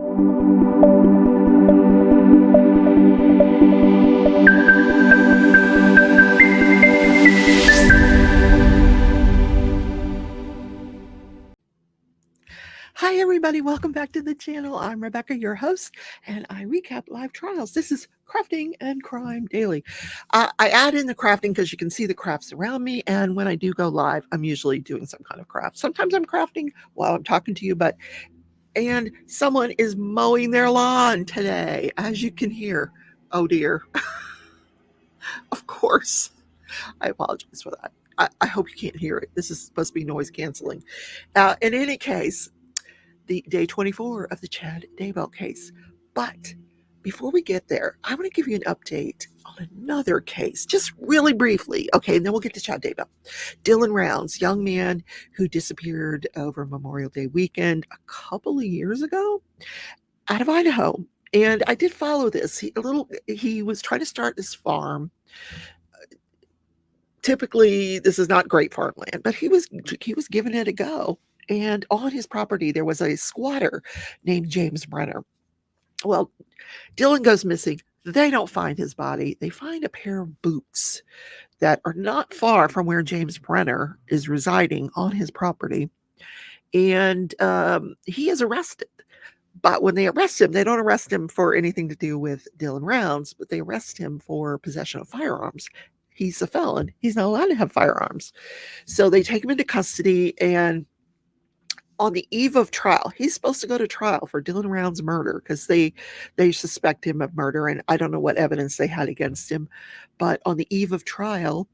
Hi, everybody. Welcome back to the channel. I'm Rebecca, your host, and I recap live trials. This is Crafting and Crime Daily. I add in the crafting because you can see the crafts around me, and when I do go live, I'm usually doing some kind of craft. Sometimes I'm crafting while I'm talking to you, and someone is mowing their lawn today, as you can hear. Oh, dear. Of course. I apologize for that. I hope you can't hear it. This is supposed to be noise canceling. In any case, the day 24 of the Chad Daybell case. But before we get there, I want to give you an update on another case, just really briefly. Okay, and then we'll get to Chad Daybell. Dylan Rounds, young man who disappeared over Memorial Day weekend a couple of years ago out of Idaho. And I did follow this. He was trying to start this farm. Typically, this is not great farmland, but he was giving it a go. And on his property, there was a squatter named James Brenner. Well, Dylan goes missing. They don't find his body. They find a pair of boots that are not far from where James Brenner is residing on his property. And he is arrested. But when they arrest him, they don't arrest him for anything to do with Dylan Rounds, but they arrest him for possession of firearms. He's a felon. He's not allowed to have firearms. So they take him into custody, and on the eve of trial, he's supposed to go to trial for Dylan Rounds' murder because they suspect him of murder, and I don't know what evidence they had against him. But on the eve of trial,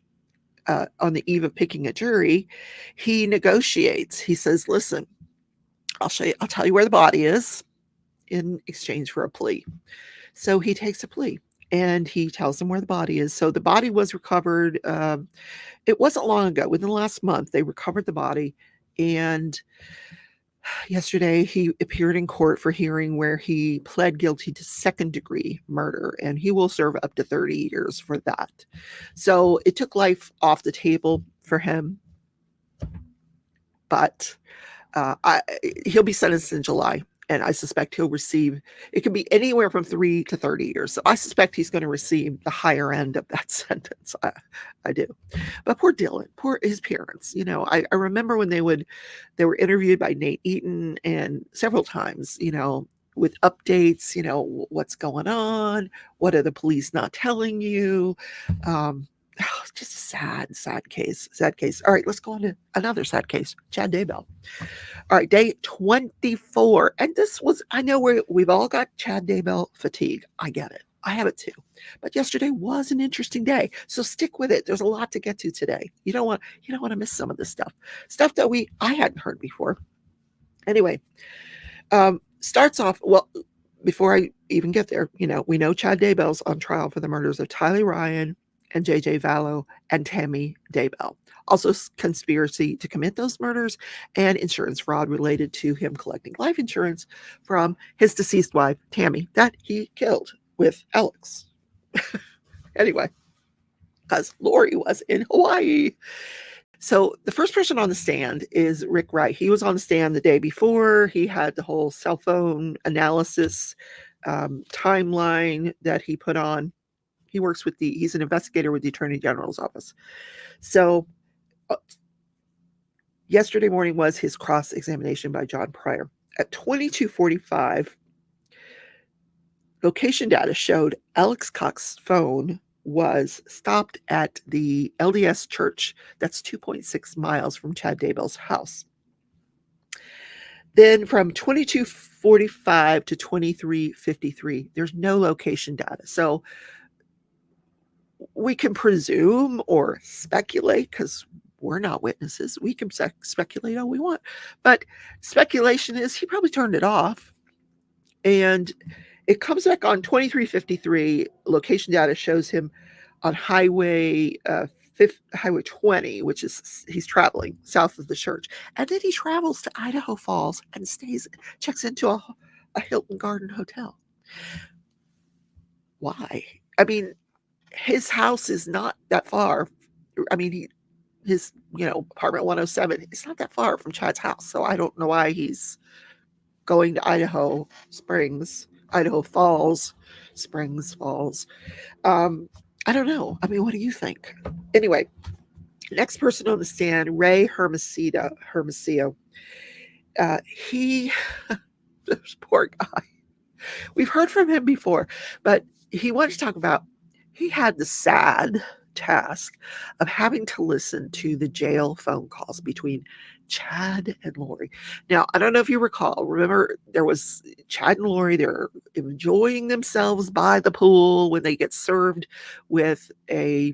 on the eve of picking a jury, he negotiates. He says, "Listen, I'll tell you where the body is in exchange for a plea." So he takes a plea, and he tells them where the body is. So the body was recovered. It wasn't long ago. Within the last month, they recovered the body, and yesterday he appeared in court for hearing where he pled guilty to second-degree murder, and he will serve up to 30 years for that. So it took life off the table for him, but he'll be sentenced in July, and I suspect he'll receive, it could be anywhere from 3 to 30 years. So I suspect he's going to receive the higher end of that sentence. I do. But poor Dylan, poor his parents. I remember when they were interviewed by Nate Eaton, and several times, with updates, what's going on, what are the police not telling you? Just a sad case. All right, let's go on to another sad case, Chad Daybell. All right, day 24. And I know we've all got Chad Daybell fatigue. I get it. I have it too. But yesterday was an interesting day. So stick with it. There's a lot to get to today. You don't want to miss some of this stuff. Stuff that I hadn't heard before. Anyway, starts off, well, before I even get there, we know Chad Daybell's on trial for the murders of Tylee Ryan and JJ Vallow and Tammy Daybell. Also conspiracy to commit those murders and insurance fraud related to him collecting life insurance from his deceased wife, Tammy, that he killed with Alex. Anyway, because Lori was in Hawaii. So the first person on the stand is Rick Wright. He was on the stand the day before. He had the whole cell phone analysis timeline that he put on. He works he's an investigator with the Attorney General's office. So yesterday morning was his cross-examination by John Pryor. At 22:45, location data showed Alex Cox's phone was stopped at the LDS church. That's 2.6 miles from Chad Daybell's house. Then from 22:45 to 23:53, there's no location data. So we can presume or speculate, because we're not witnesses. We can speculate all we want. But speculation is he probably turned it off. And it comes back on 23:53. Location data shows him on Highway 20, which is he's traveling south of the church. And then he travels to Idaho Falls and checks into a Hilton Garden Hotel. Why? I mean, his house is not that far. I mean, his apartment 107, it's not that far from Chad's house. So I don't know why he's going to Idaho Falls, Springs Falls. I don't know. I mean, what do you think? Anyway, next person on the stand, Ray Hermosillo. He, this poor guy. We've heard from him before, but he wanted to talk about he had the sad task of having to listen to the jail phone calls between Chad and Lori. Now, I don't know if you recall, remember there was Chad and Lori, they're enjoying themselves by the pool when they get served with uh,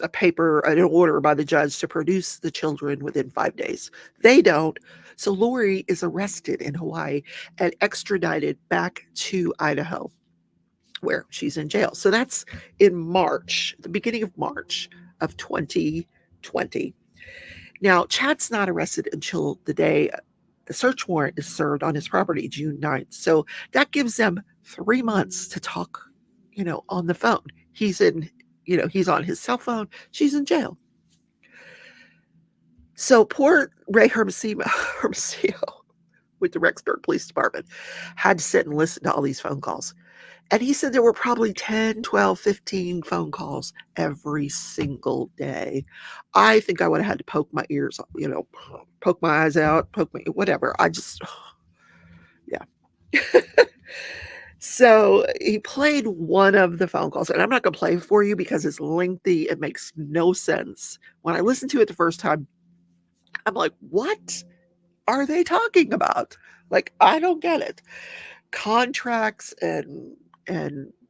a paper, an order by the judge to produce the children within 5 days. They don't. So Lori is arrested in Hawaii and extradited back to Idaho, where she's in jail. So that's in March, the beginning of March of 2020. Now, Chad's not arrested until the day the search warrant is served on his property, June 9th. So that gives them 3 months to talk, on the phone. He's on his cell phone. She's in jail. So poor Ray Hermosillo with the Rexburg Police Department had to sit and listen to all these phone calls. And he said there were probably 10, 12, 15 phone calls every single day. I think I would have had to poke my ears, poke my eyes out, whatever. Yeah. So he played one of the phone calls, and I'm not going to play for you because it's lengthy. It makes no sense. When I listened to it the first time, I'm like, what are they talking about? Like, I don't get it. Contracts and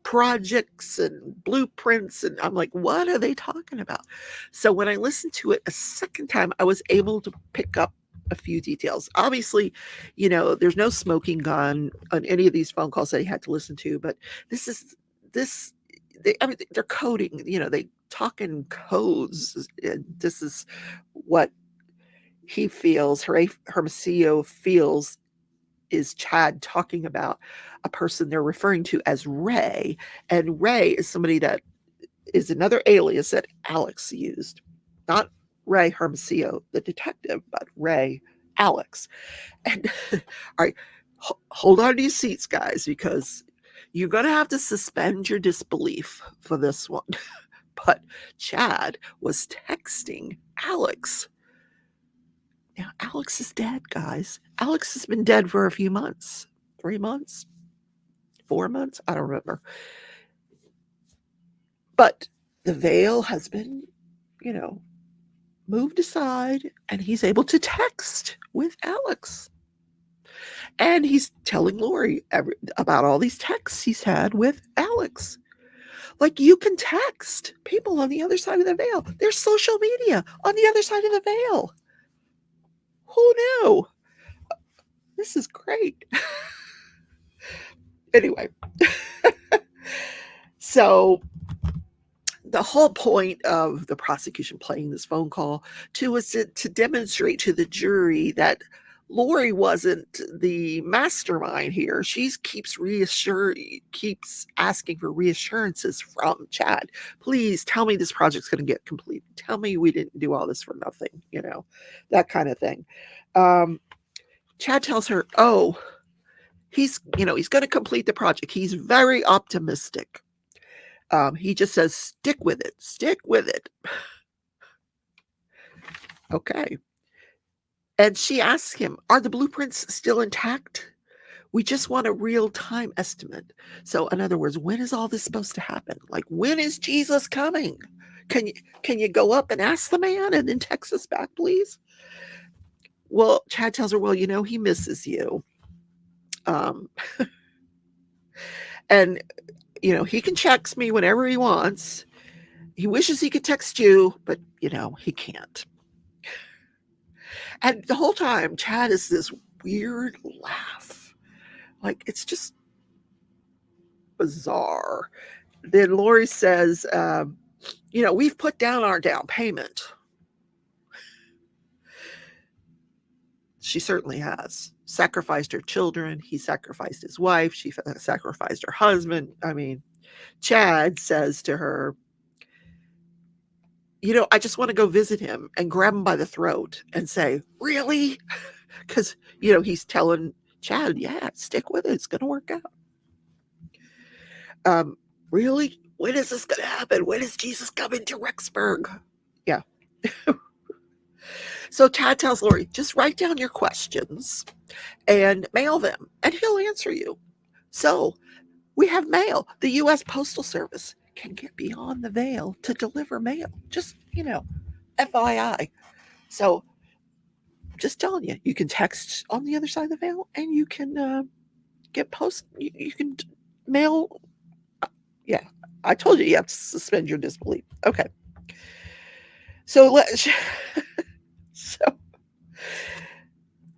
projects and blueprints, and I'm like, what are they talking about? So when I listened to it a second time, I was able to pick up a few details. Obviously, there's no smoking gun on any of these phone calls that he had to listen to, but they're coding, they talk in codes, and this is what he feels, Hermosillo feels, is Chad talking about a person they're referring to as Ray. And Ray is somebody that is another alias that Alex used. Not Ray Hermosillo, the detective, but Ray Alex. And all right, hold on to your seats, guys, because you're going to have to suspend your disbelief for this one. But Chad was texting Alex. Now, Alex is dead, guys. Alex has been dead for a few months. 3 months? 4 months? I don't remember. But the veil has been, moved aside, and he's able to text with Alex. And he's telling Lori about all these texts he's had with Alex. Like, you can text people on the other side of the veil. There's social media on the other side of the veil. Who knew? This is great. Anyway. So the whole point of the prosecution playing this phone call was to demonstrate to the jury that Lori wasn't the mastermind here. She keeps asking for reassurances from Chad. Please tell me this project's going to get completed. Tell me we didn't do all this for nothing, that kind of thing. Chad tells her, he's going to complete the project. He's very optimistic. He just says, stick with it. Okay. And she asks him, are the blueprints still intact? We just want a real-time estimate. So in other words, when is all this supposed to happen? Like, when is Jesus coming? Can you go up and ask the man and then text us back, please? Well, Chad tells her, well, he misses you. And, he can text me whenever he wants. He wishes he could text you, but, he can't. And the whole time, Chad is this weird laugh. Like, it's just bizarre. Then Lori says, we've put down our down payment. She certainly has. Sacrificed her children. He sacrificed his wife. She sacrificed her husband. I mean, Chad says to her, I just want to go visit him and grab him by the throat and say, really? because, you know, he's telling Chad, yeah, stick with it. It's going to work out. Really? When is this going to happen? When is Jesus coming to Rexburg? Yeah. So Chad tells Lori, just write down your questions and mail them, and he'll answer you. So we have mail. The U.S. Postal Service can get beyond the veil to deliver mail. Just, you know, FYI. So just telling you, you can text on the other side of the veil, and you can get you can mail. Yeah, I told you have to suspend your disbelief. Okay. So so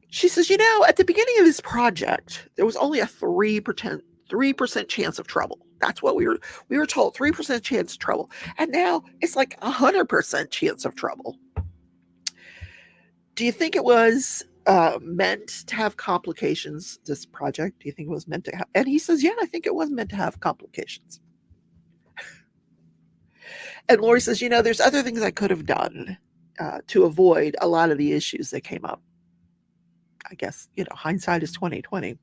she says, you know, at the beginning of this project, there was only a 3% chance of trouble. That's what we were told, 3% chance of trouble. And now it's like 100% chance of trouble. Do you think it was meant to have complications, this project? Do you think it was meant to have? And he says, yeah, I think it was meant to have complications. And Lori says, you know, there's other things I could have done to avoid a lot of the issues that came up. I guess, you know, hindsight is 2020.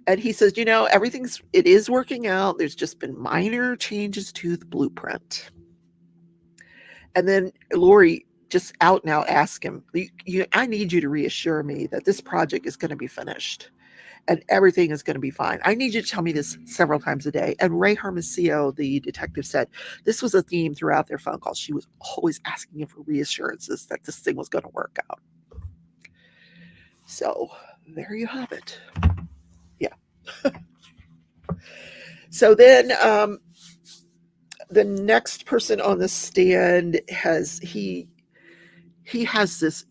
And he says, you know, it is working out. There's just been minor changes to the blueprint. And then Lori just out now asks him, I need you to reassure me that this project is going to be finished and everything is going to be fine. I need you to tell me this several times a day. And Ray Hermosillo, the detective, said this was a theme throughout their phone calls. She was always asking him for reassurances that this thing was going to work out. So there you have it. Yeah. So then the next person on the stand has this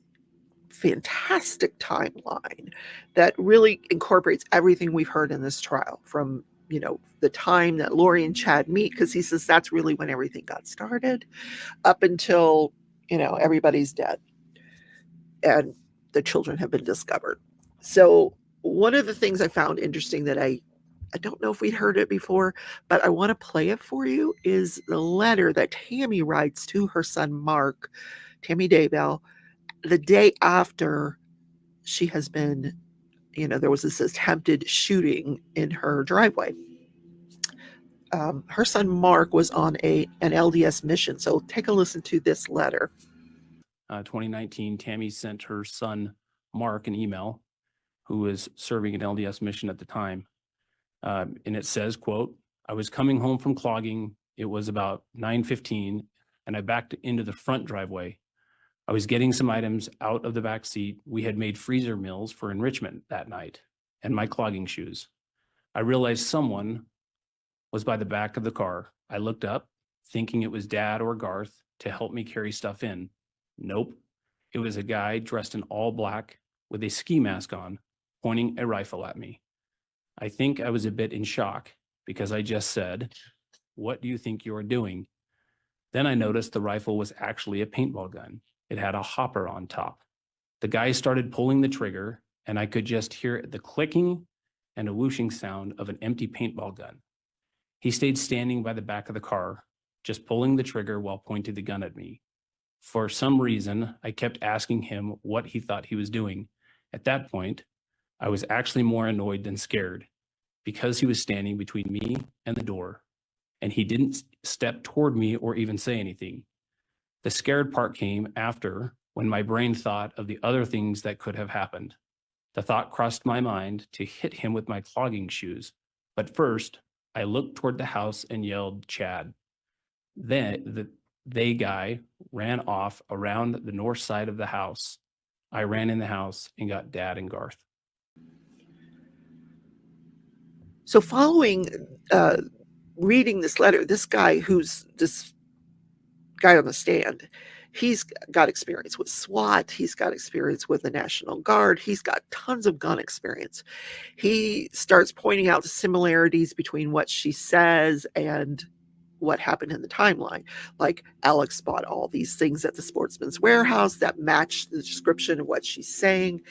fantastic timeline that really incorporates everything we've heard in this trial, from, you know, the time that Lori and Chad meet, because he says that's really when everything got started, up until, you know, everybody's dead and the children have been discovered. So one of the things I found interesting that I don't know if we'd heard it before, but I want to play it for you, is the letter that Tammy writes to her son, Mark, Tammy Daybell, the day after she has been, you know, there was this attempted shooting in her driveway. Her son, Mark, was on an LDS mission. So take a listen to this letter. 2019, Tammy sent her son, Mark, an email, who was serving an LDS mission at the time. And it says, quote, I was coming home from clogging. It was about 9:15, and I backed into the front driveway. I was getting some items out of the back seat. We had made freezer meals for enrichment that night, and my clogging shoes. I realized someone was by the back of the car. I looked up, thinking it was Dad or Garth to help me carry stuff in. Nope. It was a guy dressed in all black with a ski mask on, pointing a rifle at me. I think I was a bit in shock because I just said, what do you think you're doing? Then I noticed the rifle was actually a paintball gun. It had a hopper on top. The guy started pulling the trigger, and I could just hear the clicking and a whooshing sound of an empty paintball gun. He stayed standing by the back of the car, just pulling the trigger while pointing the gun at me. For some reason, I kept asking him what he thought he was doing. At that point, I was actually more annoyed than scared because he was standing between me and the door, and he didn't step toward me or even say anything. The scared part came after, when my brain thought of the other things that could have happened. The thought crossed my mind to hit him with my clogging shoes. But first, I looked toward the house and yelled, Chad. Then the guy ran off around the north side of the house. I ran in the house and got Dad and Garth. So following reading this letter, this guy on the stand, he's got experience with SWAT. He's got experience with the National Guard. He's got tons of gun experience. He starts pointing out the similarities between what she says and what happened in the timeline. Like, Alex bought all these things at the Sportsman's Warehouse that matched the description of what she's saying.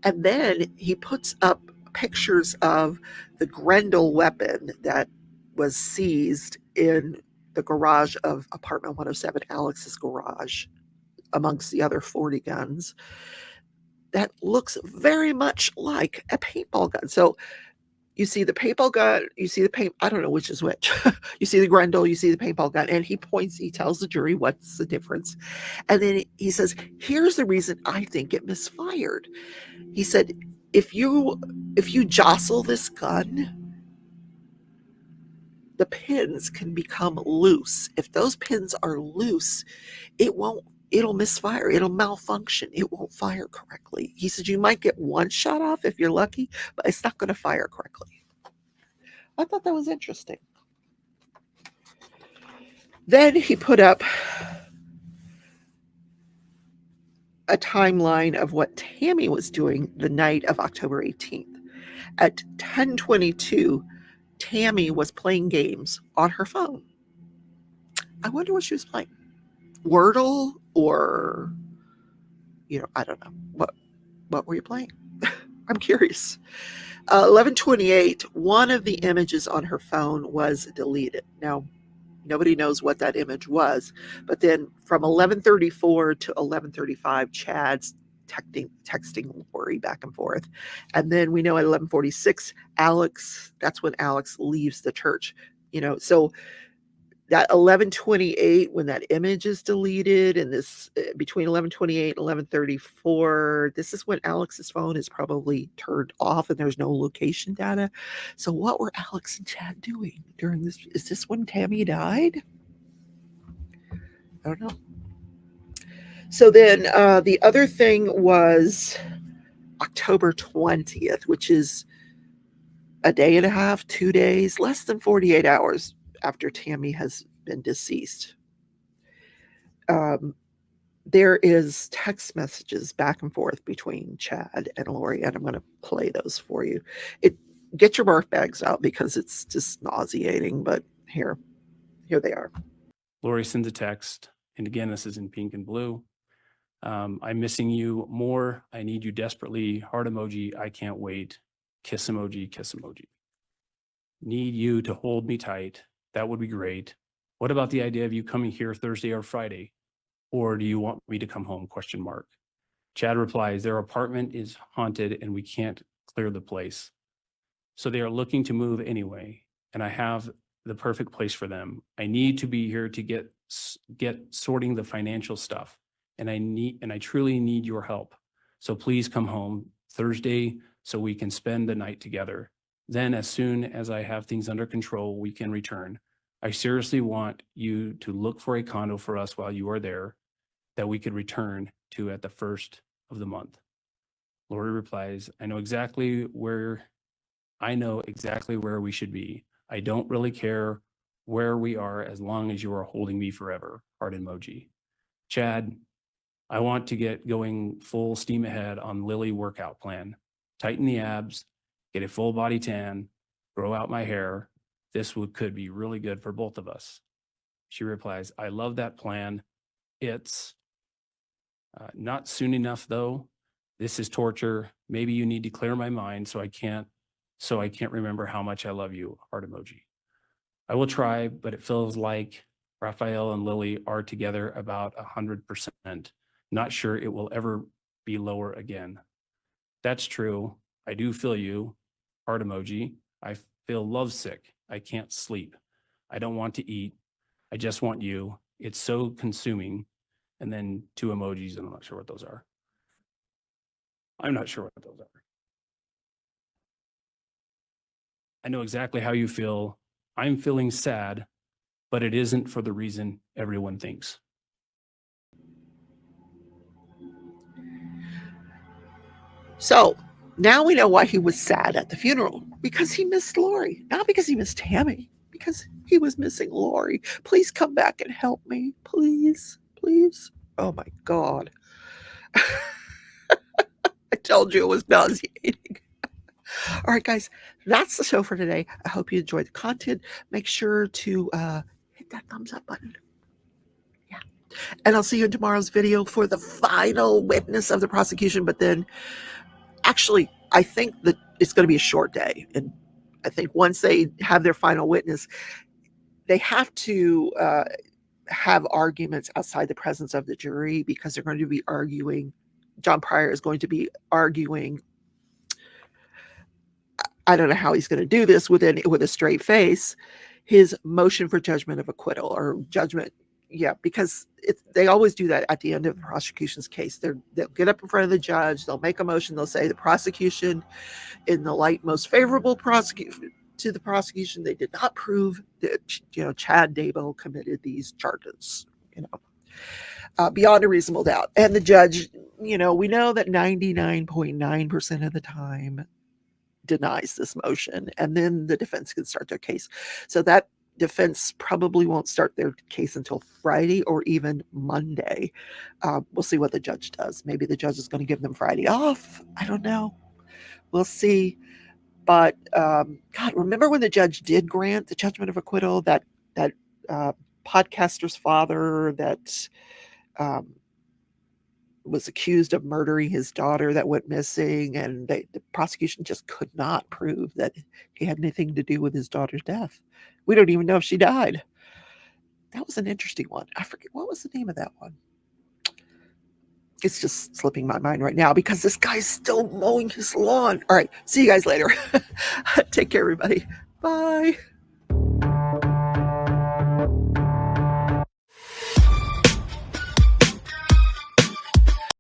And then he puts up pictures of the Grendel weapon that was seized in the garage of apartment 107, Alex's garage, amongst the other 40 guns. that looks very much like a paintball gun. So you see the paintball gun, you see the paint, I don't know which is which. You see the Grendel, you see the paintball gun, and he tells the jury what's the difference. And then he says, here's the reason I think it misfired. He said, if you jostle this gun, the pins can become loose. If those pins are loose, it'll misfire, it'll malfunction, it won't fire correctly. He said you might get one shot off if you're lucky, but it's not going to fire correctly. I thought that was interesting. Then he put up a timeline of what Tammy was doing the night of October 18th. At 10:22, Tammy was playing games on her phone. I wonder what she was playing. Wordle or, I don't know. What were you playing? I'm curious. 11:28, one of the images on her phone was deleted. Now, nobody knows what that image was, but then from 11:34 to 11:35, Chad's texting Lori back and forth. And then we know at 11:46, that's when Alex leaves the church. So that 11:28, when that image is deleted, and this between 11:28 and 11:34, this is when Alex's phone is probably turned off and there's no location data. So what were Alex and Chad doing during this? Is this when Tammy died? I don't know. So then the other thing was October 20th, which is a day and a half, 2 days, less than 48 hours after Tammy has been deceased. There is text messages back and forth between Chad and Lori, and I'm going to play those for you. Get your barf bags out because it's just nauseating, but here they are. Lori sends a text, and again, this is in pink and blue. I'm missing you more. I need you desperately. Heart emoji. I can't wait. Kiss emoji. Kiss emoji. Need you to hold me tight. That would be great. What about the idea of you coming here Thursday or Friday? Or do you want me to come home? ? Chad replies, their apartment is haunted and we can't clear the place. So they are looking to move anyway, and I have the perfect place for them. I need to be here to get sorting the financial stuff, and I truly need your help. So please come home Thursday so we can spend the night together. Then as soon as I have things under control, we can return. I seriously want you to look for a condo for us while you are there that we could return to at the first of the month. Lori replies, I know exactly where we should be. I don't really care where we are as long as you are holding me forever. Heart emoji. Chad, I want to get going full steam ahead on Lily workout plan. Tighten the abs, get a full body tan, grow out my hair. This could be really good for both of us. She replies, I love that plan. It's not soon enough though. This is torture. Maybe you need to clear my mind so I can't remember how much I love you. Heart emoji. I will try, but it feels like Raphael and Lily are together about 100%. Not sure it will ever be lower again. That's true. I do feel you. Heart emoji. I feel lovesick. I can't sleep. I don't want to eat. I just want you. It's so consuming. And then 2 emojis, and I'm not sure what those are. I'm not sure what those are. I know exactly how you feel. I'm feeling sad, but it isn't for the reason everyone thinks. So now we know why he was sad at the funeral, because he missed Lori, not because he missed Tammy, because he was missing Lori. Please come back and help me. Please, please. Oh my God. I told you it was nauseating. All right, guys, that's the show for today. I hope you enjoyed the content. Make sure to hit that thumbs up button. Yeah. And I'll see you in tomorrow's video for the final witness of the prosecution. But then, actually, I think that it's going to be a short day. And I think once they have their final witness, they have to have arguments outside the presence of the jury, because they're going to be arguing John Pryor is going to be arguing. I don't know how he's going to do this with a straight face, his motion for judgment of acquittal or judgment. Yeah, because they always do that at the end of the prosecution's case. They'll get up in front of the judge, they'll make a motion, they'll say the prosecution, in the light most favorable to the prosecution, they did not prove that Chad Daybell committed these charges. Beyond a reasonable doubt, and the judge, we know that 99.9% of the time denies this motion, and then the defense can start their case. So that defense probably won't start their case until Friday or even Monday. We'll see what the judge does. Maybe the judge is going to give them Friday off. I don't know. We'll see. But God, remember when the judge did grant the judgment of acquittal? That podcaster's father that was accused of murdering his daughter that went missing, and the prosecution just could not prove that he had anything to do with his daughter's death. We don't even know if she died. That was an interesting one. I forget, what was the name of that one? It's just slipping my mind right now because this guy's still mowing his lawn. All right, see you guys later. Take care, everybody. Bye.